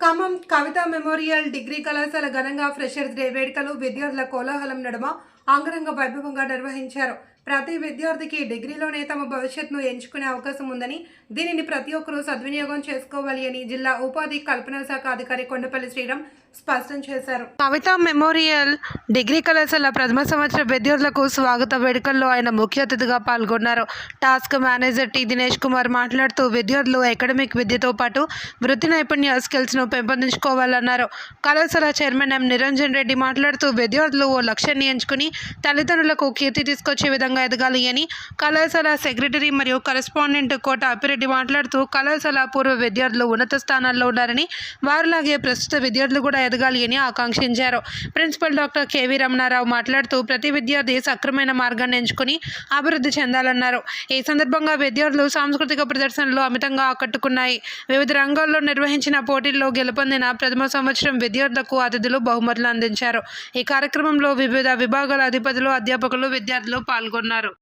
ఖమ్మం కవిత memorial degree కళాశాల ఘనంగా freshers day వేడుకలు విద్యార్థుల కోలాహలం నడుమ అంగరంగ వైభవంగా నిర్వహించారు. ప్రతి విద్యార్థికి డిగ్రీలోనే తమ భవిష్యత్తును ఎంచుకునే అవకాశం ఉందని, దీనిని ప్రతి ఒక్కరూ సద్వినియోగం చేసుకోవాలి అని జిల్లా ఉపాధి కల్పనా శాఖ అధికారి కొండపల్లి శ్రీరామ్ స్పష్టం చేశారు. కవిత మెమోరియల్ డిగ్రీ కళాశాల ప్రథమ సంవత్సర విద్యార్థులకు స్వాగత వేడుకల్లో ఆయన ముఖ్య అతిథిగా పాల్గొన్నారు. Task manager T Dinesh Kumar మాట్లాడుతూ విద్యార్థులు అకాడమిక్ విద్యతో పాటు వృత్తి నైపుణ్య స్కిల్స్ను పెంపొందించుకోవాలన్నారు. కళాశాల చైర్మన్ ఎం నిరంజన్ రెడ్డి మాట్లాడుతూ విద్యార్థులు ఓ లక్ష్యాన్ని ఎంచుకుని తల్లిదండ్రులకు కీర్తి తీసుకొచ్చే విధంగా ఎదగాలి అని, కళాశాల సెక్రటరీ మరియు కరెస్పాండెంట్ కోట అప్పిరెడ్డి మాట్లాడుతూ కళాశాల పూర్వ విద్యార్థులు ఉన్నత స్థానాల్లో ఉన్నారని, వారిలాగే ప్రస్తుత విద్యార్థులు కూడా ఎదగాలి అని ఆకాంక్షించారు. ప్రిన్సిపల్ డాక్టర్ కెవి రమణారావు మాట్లాడుతూ ప్రతి విద్యార్థి సక్రమైన మార్గాన్ని ఎంచుకుని అభివృద్ధి చెందాలన్నారు. ఈ సందర్భంగా విద్యార్థులు సాంస్కృతిక ప్రదర్శనలు అమితంగా ఆకట్టుకున్నాయి. వివిధ రంగాల్లో నిర్వహించిన పోటీల్లో గెలుపొందిన ప్రథమ సంవత్సరం విద్యార్థులకు అతిథులు బహుమతులు అందించారు. ఈ కార్యక్రమంలో వివిధ విభాగాల అధిపతులు, అధ్యాపకులు, విద్యార్థులు పాల్గొన్నారు.